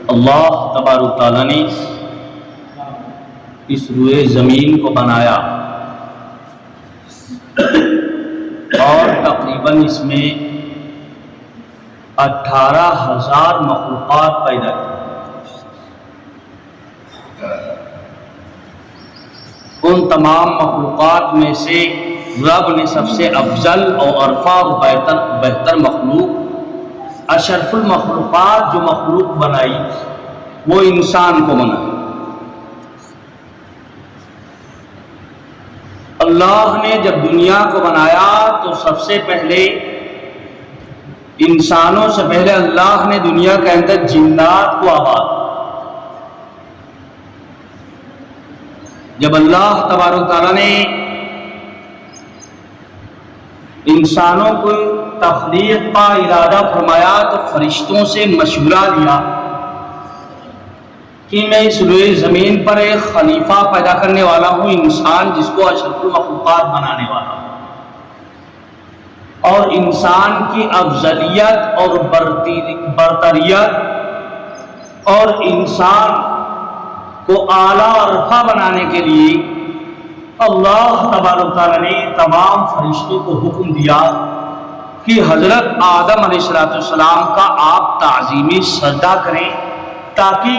اللہ تبارک تعالیٰ نے اس روئے زمین کو بنایا اور تقریباً اس میں 18,000 مخلوقات پیدا کی۔ ان تمام مخلوقات میں سے رب نے سب سے افضل اور ارفع و بہتر مخلوق، اشرف المخلوقات جو مخلوق بنائی وہ انسان کو بنائی۔ اللہ نے جب دنیا کو بنایا تو سب سے پہلے انسانوں سے پہلے اللہ نے دنیا کے اندر جنات کو آباد۔ جب اللہ تبارک تعالیٰ نے انسانوں کو تخلیق کا ارادہ فرمایا تو فرشتوں سے مشورہ لیا کہ میں اس روئے زمین پر ایک خلیفہ پیدا کرنے والا ہوں، انسان جس کو اشرف المخلوقات بنانے والا ہوں، اور انسان کی افضلیت اور برتریت اور انسان کو اعلیٰ اور رفع بنانے کے لیے اللہ تبارک تعالیٰ نے تمام فرشتوں کو حکم دیا کہ حضرت آدم علیہ السلام کا آپ تعظیمی سجدہ کریں تاکہ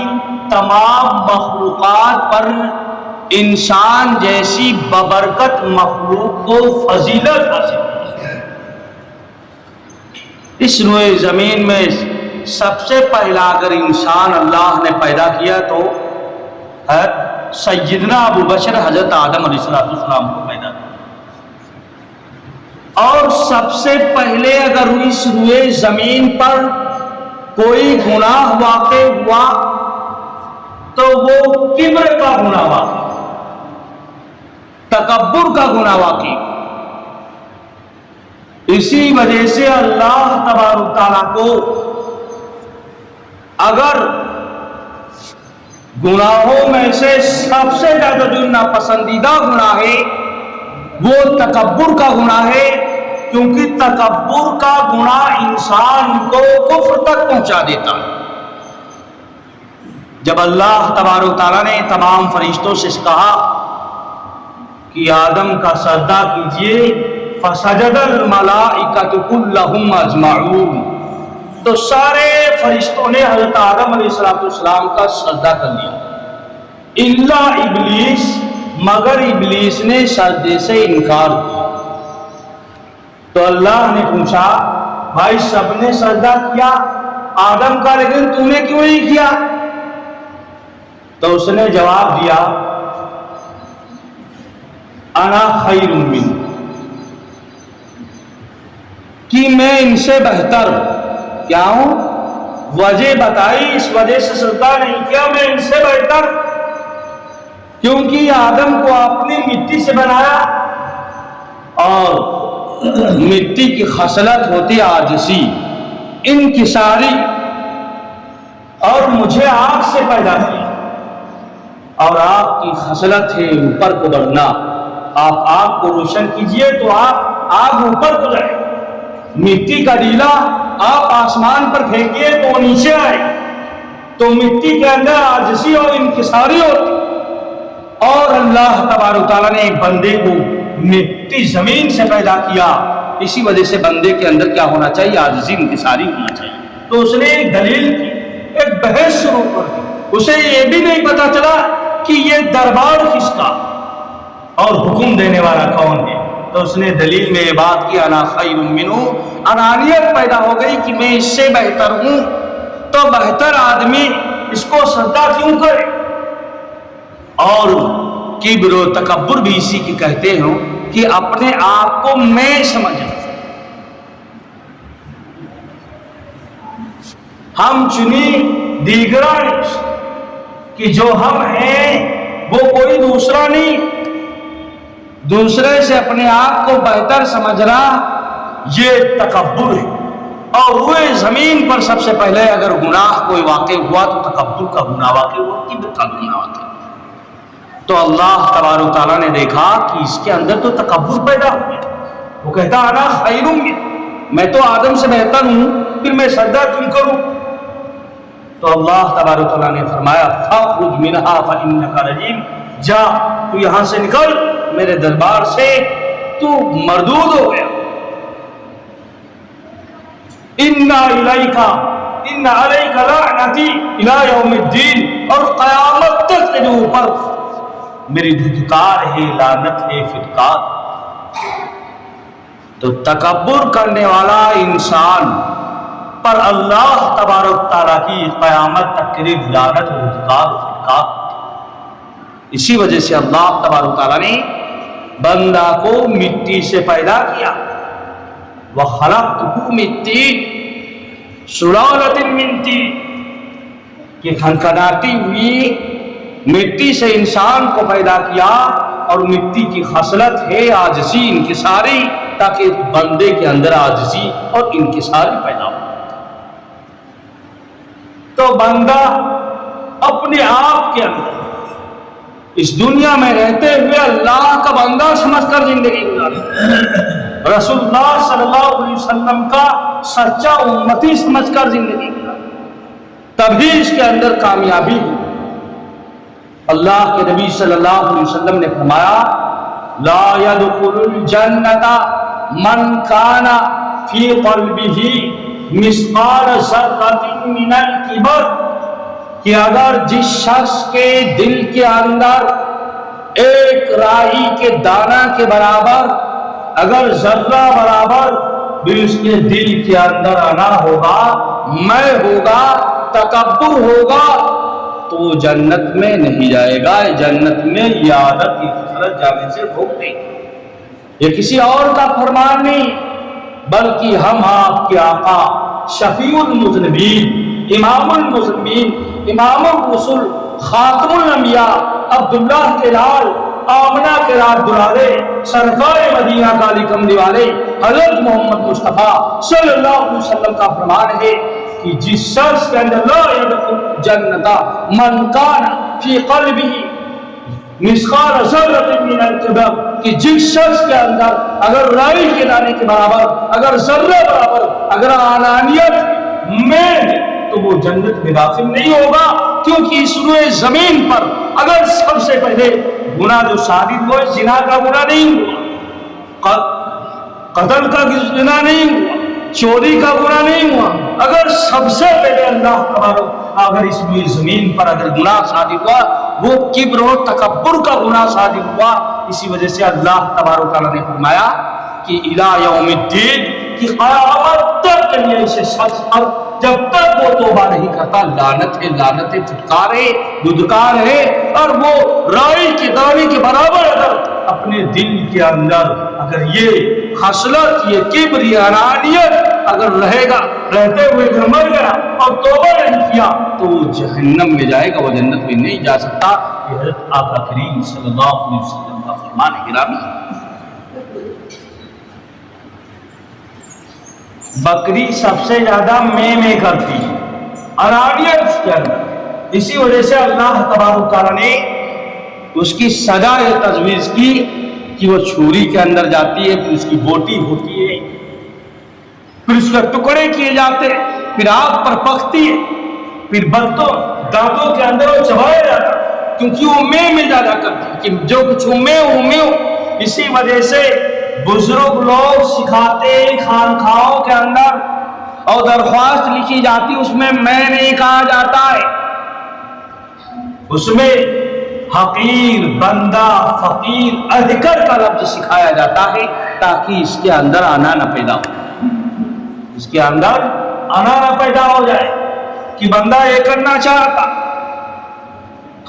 تمام مخلوقات پر انسان جیسی ببرکت مخلوق کو فضیلت حاصل ہو۔ اس روئے زمین میں سب سے پہلا اگر انسان اللہ نے پیدا کیا تو سیدنا ابو بشر حضرت آدم علیہ السلام کو پیدا کیا، اور سب سے پہلے اگر اس روئے زمین پر کوئی گناہ واقع ہوا تو وہ کبر کا گناہ واقع، تکبر کا گناہ واقع۔ اسی وجہ سے اللہ تبارک تعالیٰ کو اگر گناہوں میں سے سب سے زیادہ جو ناپسندیدہ گناہ ہے وہ تکبر کا گناہ ہے، کیونکہ تکبر کا گناہ انسان کو کفر تک پہنچا دیتا ہے۔ جب اللہ تبارک تعالیٰ نے تمام فرشتوں سے کہا کہ آدم کا سجدہ کیجئے، فسجد الملائکۃ کلھم اجمعون، تو سارے فرشتوں نے حضرت آدم علیہ السلام کا سجدہ کر لیا الا ابلیس، مگر ابلیس نے سجدے سے انکار کیا۔ تو اللہ نے پوچھا بھائی سب نے سجدہ کیا آدم کا، لیکن تو نے کیوں نہیں کیا؟ تو اس نے جواب دیا انا خیر منہ، کہ میں ان سے بہتر کیا ہوں؟ وجہ بتائی، اس وجہ سے سجدہ نہیں کیا میں ان سے بہتر، کیونکہ آدم کو اپنی مٹی سے بنایا اور مٹی کی خصلت ہوتی عاجزی، انکساری، اور مجھے آگ سے پیدا کیا اور آگ کی خصلت ہے اوپر کو بڑھنا۔ آپ آگ کو روشن کیجئے تو آگ اوپر کو جائے، مٹی کا ڈیلا آپ آسمان پر پھینکیے تو وہ نیچے آئے، تو مٹی کے اندر عاجزی اور انکساری ہوتی۔ اور اللہ تبارک تعالیٰ نے ایک بندے کو مٹی زمین سے پیدا کیا، اسی وجہ سے بندے کے اندر کیا ہونا چاہیے؟ عاجزی، انکساری ہونا چاہیے۔ تو اس نے ایک دلیل کی، ایک بحث شروع کر دی، اسے یہ بھی نہیں پتا چلا کہ یہ دربار کس کا اور حکم دینے والا کون ہے۔ تو اس نے دلیل میں یہ بات کی انا خیر منہ، انانیت پیدا ہو گئی کہ میں اس سے بہتر ہوں، تو بہتر آدمی اس کو سجدہ کیوں کرے؟ اور کبر و تکبر بھی اسی کی کہتے ہیں کہ اپنے آپ کو میں سمجھنا۔ ہم چنی دیگران کہ جو ہم ہیں وہ کوئی دوسرا نہیں، دوسرے سے اپنے آپ کو بہتر سمجھنا یہ تکبر ہے۔ اور روئے زمین پر سب سے پہلے اگر گناہ کوئی واقع ہوا تو تکبر کا گناہ واقع ہوا، کبر کا گناہ واقع ہوا۔ تو اللہ تبارک تعالیٰ نے دیکھا کہ اس کے اندر تو تکبر پیدا ہو گیا، وہ کہتا انا خیر منہ، میں تو آدم سے بہتر ہوں، پھر میں سجدہ کیوں کروں؟ تو اللہ تبارک و تعالیٰ نے فرمایا فاخرج منہا فانک رجیم، جا تو یہاں سے نکل میرے دربار سے، تو مردود ہو گیا۔ ان علیک لعنتی الی یوم الدین، اور قیامت تک تیرے اوپر میری دھتکار ہے، لعنت ہے، فٹکار۔ تو تکبر کرنے والا انسان پر اللہ تبارک تعالیٰ کی قیامت تک قریب لعنت و دھتکار و فٹکار۔ اسی وجہ سے اللہ تبارک تعالیٰ نے بندہ کو مٹی سے پیدا کیا، وَخَلَقْتُهُ مِن طِينٍ سُلَالَةٍ مِّن طِينٍ، کہ کھنکھناتی ہوئی مٹی سے انسان کو پیدا کیا، اور مٹی کی خصلت ہے عاجزی، انکساری، تاکہ بندے کے اندر عاجزی اور انکساری پیدا ہو۔ تو بندہ اپنے آپ کے اندر اس دنیا میں رہتے ہوئے اللہ کا بندہ سمجھ کر زندگی گزارے، رسول اللہ صلی اللہ علیہ وسلم کا سچا امتی سمجھ کر زندگی گزارے، تبھی اس کے اندر کامیابی ہو۔ اللہ کے نبی صلی اللہ علیہ وسلم نے فرمایا لا يدخل الجنت من کان فی قلبہ مثقال ذرۃ من الکبر، کہ اگر جس شخص کے دل کے اندر ایک رائی کے دانہ کے برابر، اگر ذرہ برابر بھی اس کے دل کے اندر انا ہوگا، میں ہوگا، تکبر ہوگا، تو وہ جنت میں نہیں جائے گا۔ جنت میں یہ عادت کی خصلت جانے سے روک دے گی۔ یہ کسی اور کا فرمان نہیں، بلکہ ہم آپ کے آقا شفیع المذنبین، امام المذنبین، امام الرسل، خاتم الانبیاء، عبداللہ کے لال، آمنہ کے رات دلالے، سرکار مدینہ کا علی کملی والے حضرت محمد مصطفیٰ صلی اللہ علیہ وسلم کا فرمان ہے کہ جس شخص کے اندر لا يدخل جنت من کان فی قلبہ مثقال ذرۃ من الکبر، کہ جس شخص کے اندر اگر رائی کے دانے کے برابر، اگر ذرہ برابر، اگر انانیت میں، تو وہ جنت میں داخل نہیں ہوگا۔ کیونکہ اس روئے زمین پر اگر سب سے پہلے گناہ جو ثابت ہوئے، زنا کا گناہ نہیں ہوا، قتل کا گناہ نہیں ہوا، چوری کا گناہ نہیں ہوا، اگر سب سے پہلے اللہ تبارک اگر اس روئے زمین پر اگر گناہ صادق ہوا، وہ کبر و تکبر کا گناہ صادق ہوا۔ اسی وجہ سے اللہ تبارک تعالیٰ نے فرمایا کہ الی یوم الدین، کہ قیامت تک کے لیے اسے شخص پر جب تک وہ توبہ نہیں کرتا لعنت ہے، لعنت ہے، پھٹکار ہے، دھتکار ہے۔ اور وہ رائی کے دانے کے برابر اگر اپنے دل کے اندر اگر یہ خصلت، یہ کبر، یہ انانیت اگر رہے گا، رہتے ہوئے اگر مر گیا اور توبہ نہیں کیا، تو وہ جہنم میں جائے گا، وہ جنت میں نہیں جا سکتا۔ یہ حضرت آقا کریم صلی اللہ علیہ وسلم کا فرمان گرامی ہے۔ بکری سب سے زیادہ میں کرتی ہے، انانیت اس کے اندر، اسی وجہ سے اللہ تبارک تعالیٰ نے اس کی سزا یہ تجویز کی کہ وہ چھری کے اندر جاتی ہے، پھر اس کی بوٹی ہوتی ہے، پھر اس کے ٹکڑے کیے جاتے ہیں، پھر آگ پر پکتی ہے، پھر دانتوں کے اندر وہ چبایا جاتا ہے، کیونکہ وہ میں زیادہ کرتی ہے کہ جو کچھ میں ہو۔ اسی وجہ سے بزرگ لوگ سکھاتے خانقاہوں کے اندر، اور درخواست لکھی جاتی اس میں نہیں کہا جاتا ہے، اس میں حقیر، بندہ، فقیر، ادھکر کا لفظ سکھایا جاتا ہے، تاکہ اس کے اندر انا نہ پیدا ہو، اس کے اندر انا نہ پیدا ہو جائے کہ بندہ یہ کرنا چاہتا۔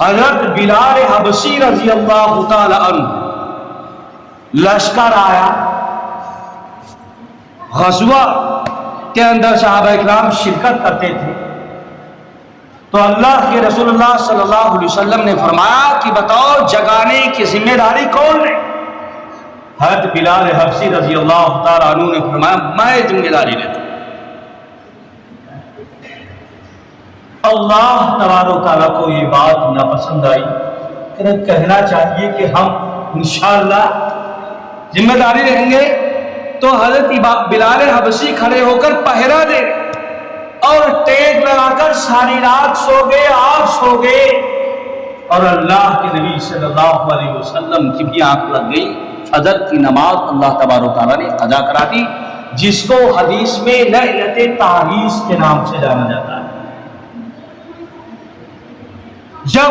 حضرت بلال حبشی رضی اللہ تعالی عنہ لشکر آیا، غزوہ کے اندر صحابہ اکرام شرکت کرتے تھے، تو اللہ کے رسول اللہ صلی اللہ علیہ وسلم نے فرمایا کہ بتاؤ جگانے کی ذمہ داری کون ہے؟ حضرت بلال حبشی رضی اللہ تعالیٰ عنہ نے فرمایا میں ذمہ داری لیتا ہوں۔ اللہ تبارک تعالیٰ کو یہ بات ناپسند آئی، کہنا چاہیے کہ ہم انشاءاللہ ذمہ داری رہیں گے، تو حضرت بلال حبشی کھڑے ہو کر پہرا دے اور ٹیک لگا کر ساری رات سو گئے، آپ سو گئے، اور اللہ کے نبی صلی اللہ علیہ وسلم کی بھی آنکھ لگ گئی، فجر کی نماز اللہ تبارک و تعالیٰ نے قضا کرا دی، جس کو حدیث میں لیلۃ تعریس کے نام سے جانا جاتا ہے۔ جب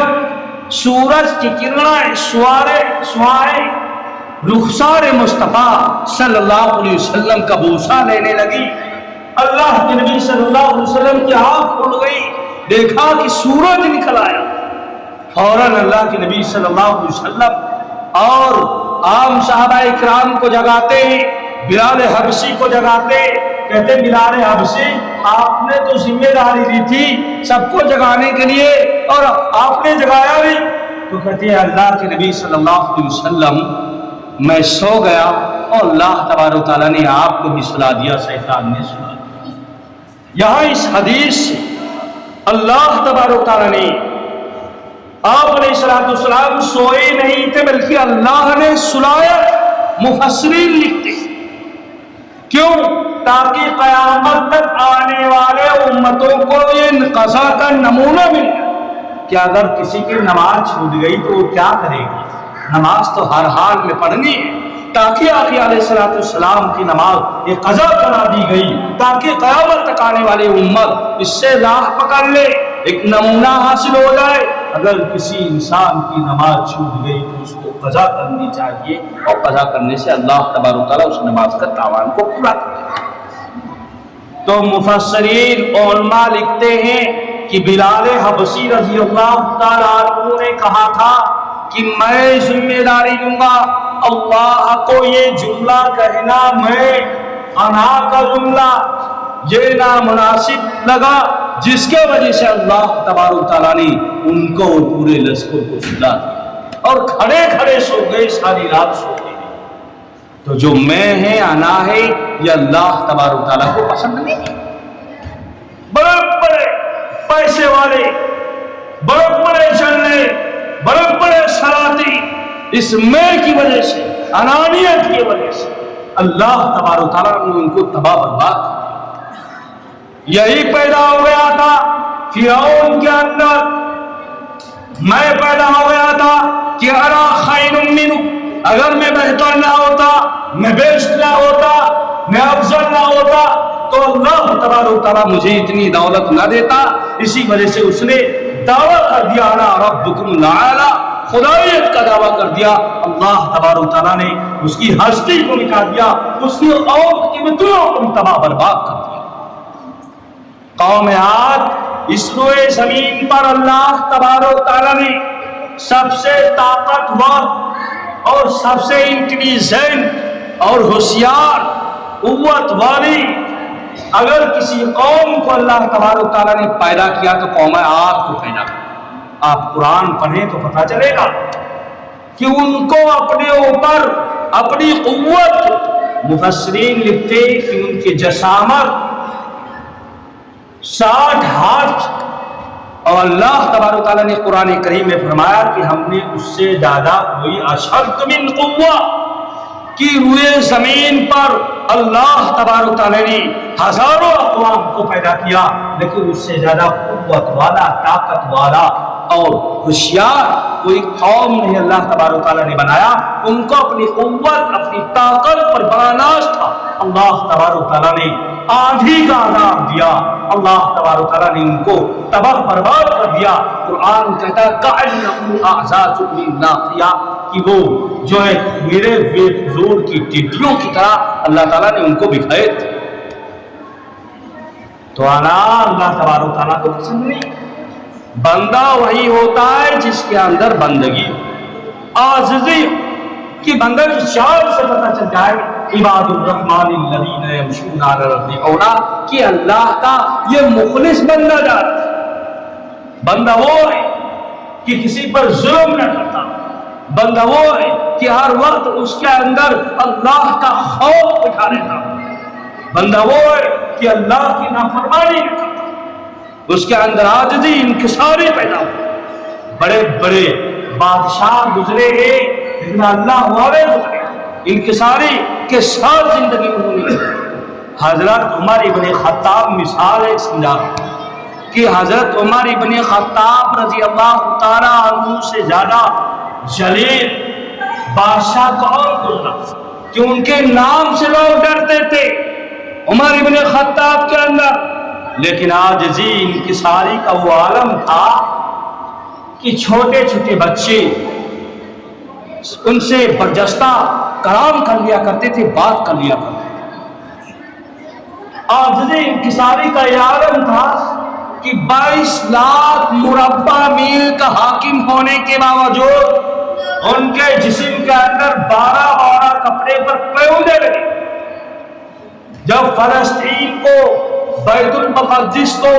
سورج کی کرنیں شعاعیں رخسار مصطفیٰ صلی اللہ علیہ وسلم کا بوسہ لینے لگی، اللہ کے نبی صلی اللہ علیہ وسلم کی آنکھ کھل گئی، دیکھا کہ سورج نکل آیا، فوراً اللہ کے نبی صلی اللہ علیہ وسلم اور عام صحابہ اکرام کو جگاتے ہیں، بلال حبشی کو جگاتے، کہتے بلال حبشی آپ نے تو ذمہ داری دی تھی سب کو جگانے کے لیے اور آپ نے جگایا بھی، تو کہتے ہیں اللہ کے نبی صلی اللہ علیہ وسلم میں سو گیا اور اللہ تبارک و تعالیٰ نے آپ کو بھی سلا دیا، شیطان نے سلا دیا۔ یہاں اس حدیث سے اللہ تبارک و تعالیٰ نے آپ علیہ السلام سوئے نہیں تھے بلکہ اللہ نے سلایا۔ مفسرین لکھتے ہیں کیوں؟ تاکہ قیامت تک آنے والے امتوں کو یہ قضا کا نمونہ مل جائے کہ اگر کسی کی نماز چھوٹ گئی تو وہ کیا کرے گی، نماز تو ہر حال میں پڑھنی ہے، تاکہ آقا علیہ السلام کی نماز یہ قضا کرا دی گئی تاکہ قیامت تک آنے والی امت اس سے راہ پکڑ لے، ایک نمونہ حاصل ہو جائے۔ اگر کسی انسان کی نماز چھوٹ گئی تو اس کو قضا کرنی چاہیے، اور قضا کرنے سے اللہ تبارک و تعالیٰ اس نماز کا تاوان کو پورا کرے۔ تو مفسرین علماء لکھتے ہیں کہ بلال حبشی رضی اللہ تعالیٰ عنہ نے کہا تھا کہ میں ذمہ داری لوں گا، اللہ کو یہ جملہ کہنا میں انا کا جملہ یہ نامناسب لگا، جس کے وجہ سے اللہ تبارک و تعالیٰ نے ان کو پورے لشکر کو سلا دیا اور کھڑے کھڑے سو گئے، ساری رات سو گئے۔ تو جو میں ہے انا ہے یہ اللہ تبارک و تعالیٰ کو پسند نہیں ہے۔ بڑے بڑے پیسے والے، بڑے بڑے جھنڈے، بڑے بڑے سلاطین اس میں کی وجہ سے، انانیت کی وجہ سے اللہ تبارک و تعالیٰ نے ان کو تباہ برباد کر دیا۔ یہی پیدا ہو گیا تھا فرعون کے اندر، میں پیدا ہو گیا تھا کہ انا خیر منہ، اگر میں بہتر نہ ہوتا، میں بیسٹ نہ ہوتا، میں افضل نہ ہوتا تو اللہ تبارک و تعالیٰ مجھے اتنی دولت نہ دیتا۔ اسی وجہ سے اس نے دعویٰ کر دیا انا ربکم الاعلی، خدائیت کا دعویٰ کر دیا۔ اللہ تبارک و تعالیٰ نے اس کی ہستی کو مٹا دیا، اس کی قوم کی متوں کو تباہ برباد کر دیا۔ قوم عاد، اس روئے زمین پر اللہ تبارک و تعالیٰ نے سب سے طاقتور اور سب سے انٹیلیجنٹ اور ہوشیار قوت والی اگر کسی قوم کو اللہ تبارک و تعالیٰ نے پیدا کیا تو قوم عاد کو پیدا کیا۔ آپ قرآن پڑھیں تو پتہ چلے گا کہ ان کو اپنے اوپر اپنی قوت، مفسرین لکھتے کہ ان کی جسامت 60 ہاتھ، اور اللہ تبارک و تعالیٰ نے قرآن کریم میں فرمایا کہ ہم نے اس سے زیادہ کوئی اشد من قوہ کی روئے زمین پر اللہ تبارک و تعالیٰ نے ہزاروں اقوام کو پیدا کیا، لیکن اس سے زیادہ قوت والا، طاقت والا اور ہوشیار کوئی قوم نہیں اللہ تبارک و تعالیٰ نے بنایا۔ ان کو اپنی قوت، اپنی طاقت پر بڑا ناز تھا۔ اللہ تبارک و تعالیٰ نے آندھی کا عذاب دیا، اللہ تبارک و تعالیٰ نے ان کو تباہ برباد کر دیا۔ قرآن کہتا ہے کأنہم اعجاز من ناخیہ، کہ وہ جو ہے میرے بے زور کی ٹڈیوں کی طرح اللہ تعالیٰ نے ان کو بکھائے تھے۔ تو اللہ تبارک و تعالیٰ کو پسند نہیں۔ بندہ وہی ہوتا ہے جس کے اندر بندگی ہو، عاجزی کی، بندہ کی شان سے پتہ چل جائے عباد الرحمن الذین یمشون علی الارض ہونا کہ اللہ کا یہ مخلص بندہ جاتا ہے۔ بندہ وہ ہے کہ کسی پر ظلم نہ کرتا، بندہ وہ ہے کہ ہر وقت اس کے اندر اللہ کا خوف بٹھا رہتا، بندہ وہ ہے کہ اللہ کی نافرمانی نہ کرتا، اس کے اندر عاجزی، انکساری پیدا ہو۔ بڑے بڑے بادشاہ گزرے ہیں لیکن اللہ والے گزرے انکساری کے ساتھ زندگی انہوں نے، حضرت عمر ابن خطاب مثال ایک سمجھا کہ حضرت عمر ابن خطاب رضی اللہ تعالیٰ عنہ سے زیادہ جلیل بادشاہ کون گزرا کہ ان کے نام سے لوگ ڈرتے تھے عمر ابن خطاب کے اندر. لیکن عاجزی انکساری کا وہ عالم تھا کہ چھوٹے چھوٹے بچے ان سے برجستہ کلام کر لیا کرتے تھے، بات کر لیا کرتے تھے. عاجزی انکساری کا یہ عالم تھا کہ 22 لاکھ مربع میل کا حاکم ہونے کے باوجود ان کے جسم کے اندر 12 کپڑے پر پیوندے لگے. جب فلسطین کو، بیت المقدس کو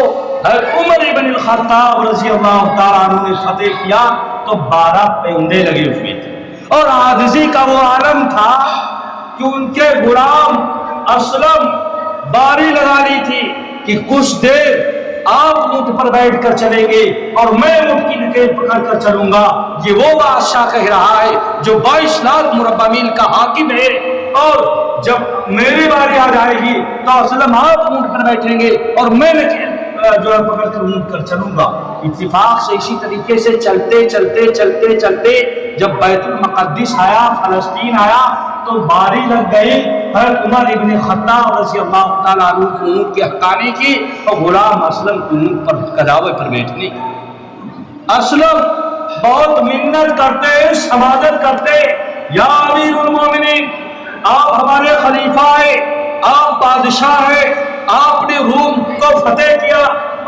عمر ابن الخطاب رضی اللہ تعالیٰ عنہ نے فتح کیا تو 12 پیوندے لگے ہوئے تھے. اور عاجزی کا وہ عالم تھا کہ ان کے غلام اسلم باری لگا لی تھی کہ کچھ دیر آپ اونٹ پر بیٹھ کر چلیں گے اور میں اونٹ کی نکیل پکڑ کر چلوں گا. یہ وہ بادشاہ کہہ رہا ہے جو 22 لاکھ مربع میل کا حاکم ہے، اور جب میری باری آ جائے گی تو اسلم آپ اونٹ پر بیٹھیں گے اور میں نکیل جو ہے پکڑ کر اونٹ کر چلوں گا. اتفاق سے اسی طریقے سے چلتے چلتے چلتے چلتے جب بیت المقدس آیا، فلسطین آیا تو باری لگ گئی حضرت عمر ابن خطاب رضی اللہ تعالیٰ عنہ کو اونٹ کے حقانے کی اور غلام اسلم کو اونٹ پر کداوے پر بیٹھنے کی. اسلم بہت منت کرتے، سماجت کرتے، یا امیر المومنین آپ ہمارے خلیفہ ہیں، آپ بادشاہ ہیں، آپ نے روم کو فتح کیا،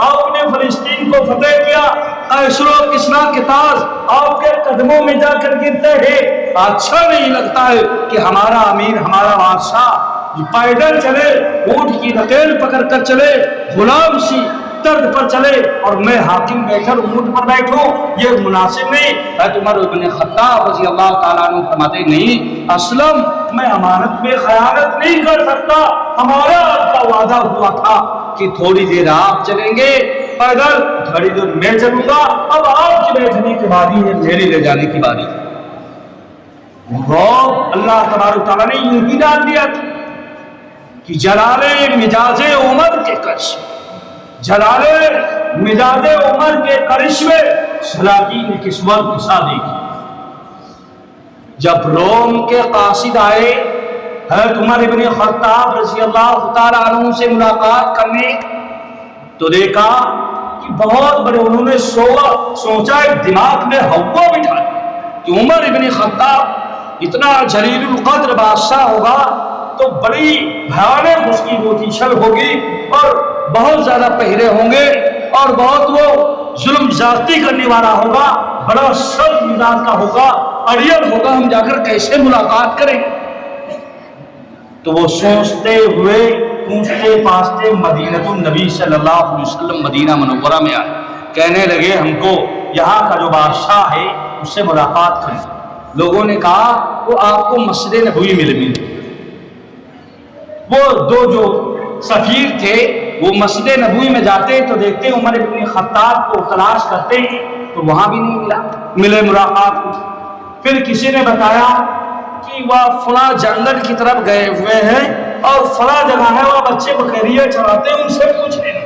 آپ نے فلسطین کو فتح کیا، قیصر و کسریٰ کے تاج آپ کے قدموں میں جا کر گرتے ہیں. اچھا نہیں لگتا ہے کہ ہمارا امیر، ہمارا بادشاہ پیدل چلے، اونٹ کی نکیل پکڑ کر چلے، غلام سی طرز پر چلے اور میں حاکم بیٹھ کر اونٹ پر بیٹھوں، یہ مناسب نہیں. حضرت عمر بن خطاب رضی اللہ تعالیٰ عنہ فرماتے نہیں، اسلم میں امانت میں خیانت نہیں کر سکتا. ہمارا آپ کا وعدہ ہوا تھا کہ تھوڑی دیر آپ چلیں گے پیدل، تھوڑی دیر میں چلوں گا، اب آپ کی بیٹھنے کی باری ہے، میری لے جانے کی باری. اللہ تبارک تعالیٰ نے یوں ہی ڈال دیا تھا کہ جلال مجاز عمر کے کرشمے، جلال مجاز عمر کے کرشمے سلاطین قسمت کی شادی کی. جب روم کے قاصد آئے حضرت عمر ابن خطاب رضی اللہ تعالیٰ عنہ سے ملاقات کرنے تو دیکھا کہ بہت بڑے، انہوں نے سوچا ایک دماغ میں ہوا بٹھا کہ عمر ابن خطاب اتنا جلیل القدر بادشاہ ہوگا تو بڑی بھیانک اس کی پوزیشن ہوگی اور بہت زیادہ پہرے ہوں گے اور بہت وہ ظلم زیادتی کرنے والا ہوگا، بڑا سخت مزاج کا ہوگا، اڑیل ہوگا، ہم جا کر کیسے ملاقات کریں. تو وہ سوچتے ہوئے پوچھتے پاستے مدینہ النبی صلی اللہ علیہ وسلم مدینہ منورہ میں آئے. کہنے لگے ہم کو یہاں کا جو بادشاہ ہے اس سے ملاقات کریں. لوگوں نے کہا وہ آپ کو مسجد نبوی میں ملے. وہ دو جو سفیر تھے وہ مسجد نبوی میں جاتے تو دیکھتے عمر ابن خطاب کو تلاش کرتے تو وہاں بھی نہیں ملے ملاقات. پھر کسی نے بتایا کہ وہ فلاں جنگل کی طرف گئے ہوئے ہیں اور فلاں جگہ ہے وہ بچے بکریاں چراتے ہیں، ان سے پوچھ لیں.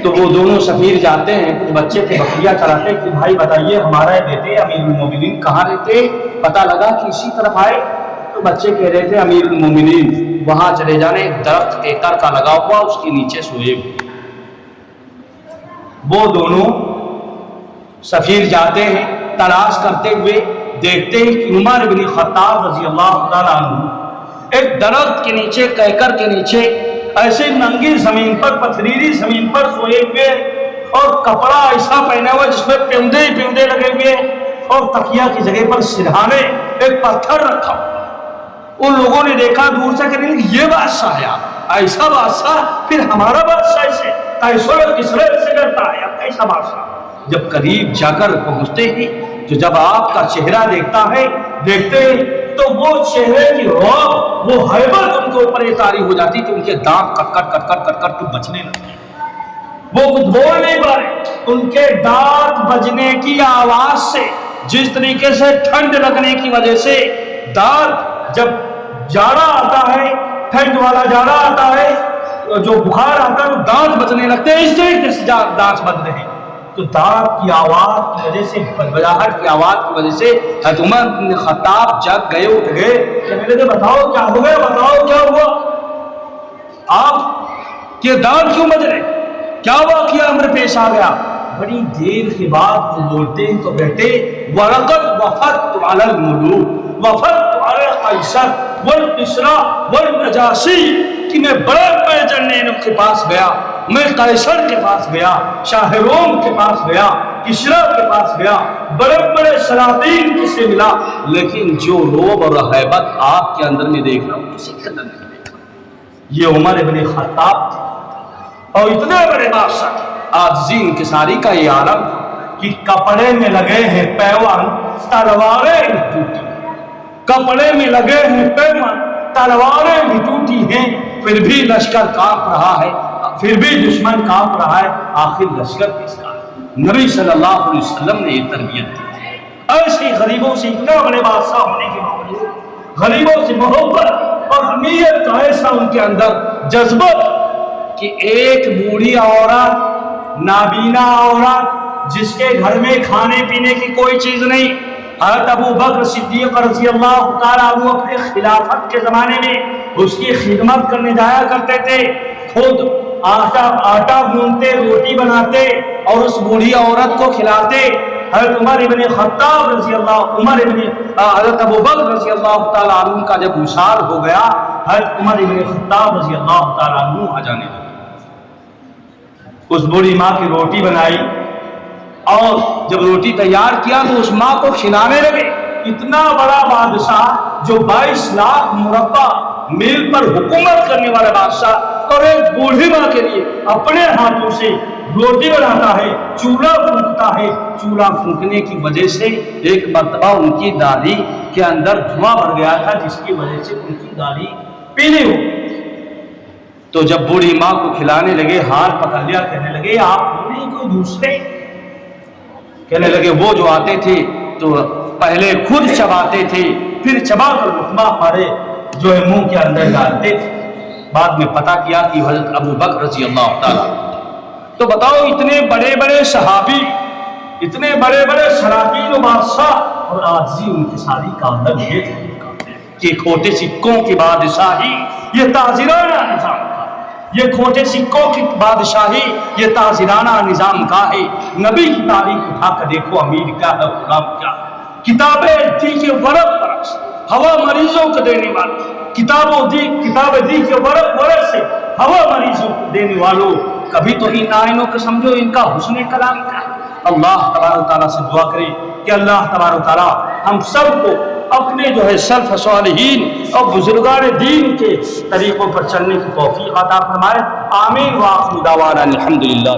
تو وہ دونوں سفیر جاتے ہیں، کچھ بچے تھے بکریاں چراتے کہ بھائی بتائیے ہمارے بیٹے امیر المومنین کہاں رہتے. پتہ لگا کہ اسی طرف آئے تو بچے کہہ رہے تھے امیر المومنین وہاں چلے جانے، ایک درخت کیکر کا لگا ہوا اس کے نیچے سوئے. وہ دونوں سفیر جاتے ہیں تلاش کرتے ہوئے، دیکھتے ہیں کہ عمر بن خطاب رضی اللہ تعالیٰ عنہ ایک درخت کے نیچے، کیکر کے نیچے ایسے ننگی زمین پر، پتھریلی زمین پر سوئے ہوئے اور کپڑا ایسا پہنا ہوا جس میں پیوندے ہی پیوندے لگے ہوئے اور تکیہ کی جگہ پر سرہانے ایک پتھر رکھا. ان لوگوں نے دیکھا دور سے کہ یہ بادشاہ ہے، ایسا بادشاہ، پھر ہمارا بادشاہ اسے قیصر کسریٰ سے ڈرتا ہے، ایسا بادشاہ. جب قریب جا کر پہنچتے ہی تو جب آپ کا چہرہ دیکھتا ہے، دیکھتے تو وہ چہرے کی رعب، وہ ہیبت ان کے اوپر یہ طاری ہو جاتی کہ ان کے دانت کٹ کٹ کٹ کٹ کٹ کٹ بجنے لگتے. وہ کچھ بول نہیں پا رہے، ان کے دانت بجنے کی آواز سے، جس طریقے سے ٹھنڈ لگنے کی وجہ سے دانت جب جاڑا آتا ہے ٹھنڈ والا جاڑا آتا ہے، جو بخار آتا ہے، دانت بجنے لگتے ہیں، اس طریقے سے دانت بج رہے ہیں۔ تو دانت کی آواز کی وجہ سے، بڑبڑاہٹ کی آواز کی وجہ سے حضرت عمر بن خطاب جگ گئے، اٹھ گئے، کہنے لگے بتاؤ کیا ہو گیا، بتاؤ کیا ہوا، آپ کے دانت کیوں بج رہے، کیا واقعہ امر پیش آ گیا؟ بڑی دیر کے بعد وہ بولتے ہیں تو بیٹے وَلَقَدْ وَفَدْتُ عَلَى الْمُلُوكِ وَفَدْتُ عَلَى قَيْصَرَ وَالْكِسْرَى وَالنَّجَاشِي، کہ میں بڑے بڑے جنرلوں کے پاس گیا، میں قیصر کے پاس گیا، شاہ روم کے پاس گیا، کسریٰ کے پاس گیا، بڑے بڑے سلاطین سے ملا، لیکن جو روب اور ہیبت آپ کے اندر میں دیکھ رہا ہوں کسی کے اندر نہیں دیکھ رہا۔ یہ عمر بن خطاب تھے، اور اتنے بڑے بادشاہ، عاجزی انکساری کا یہ عالم کہ کپڑے میں لگے ہیں پیوان، تلواریں بھی ٹوٹی، کپڑے میں لگے ہیں پیوان، تلواریں بھی ٹوٹی ہیں، پھر بھی لشکر کانپ رہا ہے، پھر بھی دشمن کانپ رہا ہے، آخر لشکر کس کا؟ نبی صلی اللہ علیہ وسلم نے یہ تربیت دی تھی۔ ایسے غریبوں سے اتنا بڑے بادشاہ ہونے کے باوجود غریبوں سے محبت اور حمیت کا ایسا ان کے اندر جذبہ کہ ایک بوڑھی عورت، نابینا عورت، جس کے گھر میں کھانے پینے کی کوئی چیز نہیں، حضرت ابو بکر صدیق رضی اللہ تعالیٰ عنہ اپنے خلافت کے زمانے میں اس کی خدمت کرنے جایا کرتے تھے، خود آٹا گوندتے، روٹی بناتے اور اس بوڑھی عورت کو کھلاتے۔ حضرت حضرت ابو بکر رضی اللہ تعالیٰ عنہ کا جب وصال ہو گیا، حضرت عمر بن خطاب رضی اللہ تعالیٰ عنہ آ جانے لگے، اس بوڑھی ماں کی روٹی بنائی، اور جب روٹی تیار کیا تو اس ماں کو کھلانے لگے۔ اتنا بڑا بادشاہ جو 22 لاکھ مربع میل پر حکومت کرنے والا بادشاہ، اور ایک بوڑھی ماں کے لیے اپنے ہاتھوں سے روٹی بناتا ہے، چولہا پھونکتا ہے۔ چولہا پھونکنے کی وجہ سے ایک مرتبہ ان کی داڑھی کے اندر دھواں بھر گیا تھا، جس کی وجہ سے ان کی داڑھی پیلی ہو گئی۔ تو جب بوڑھی ماں کو کھلانے لگے، ہاتھ پکڑ لیا، کہنے لگے آپ نہیں کوئی دوسرے؟ کہنے لگے وہ جو آتے تھے تو پہلے خود چباتے تھے، پھر چبا کر لقمہ پارے جو ہے منہ کے اندر ڈالتے تھے۔ بعد میں پتہ کیا کہ حضرت ابو بکر رضی اللہ تعالیٰ۔ تو بتاؤ اتنے بڑے بڑے صحابی، اتنے بڑے بڑے سلاطین و بادشاہ، اور عاجزی انکساری کا ادب یہ کہ کھوٹے سکوں کی بادشاہی یہ تاجرانہ نظام کا، یہ کھوٹے سکوں کی بادشاہی یہ تاجرانہ نظام کا ہے۔ نبی کی تاریخ اٹھا کر دیکھو، امیر کیا ہے، غلام کیا ہے۔ کتابیں دی کے ورق برق، ہوا مریضوں کو دینے والے، کتابیں دی کے ورق سے ہوا مریضوں کو دینے والوں، کبھی تو ان آئینوں کو سمجھو ان کا حسن کلام کا۔ اللہ تبارک تعالیٰ سے دعا کرے کہ اللہ تبارک تعالیٰ ہم سب کو اپنے جو ہے سلف صالحین اور بزرگان دین کے طریقوں پر چلنے کی توفیق عطا فرمائے۔ آمین وآخر دعوانا الحمدللہ۔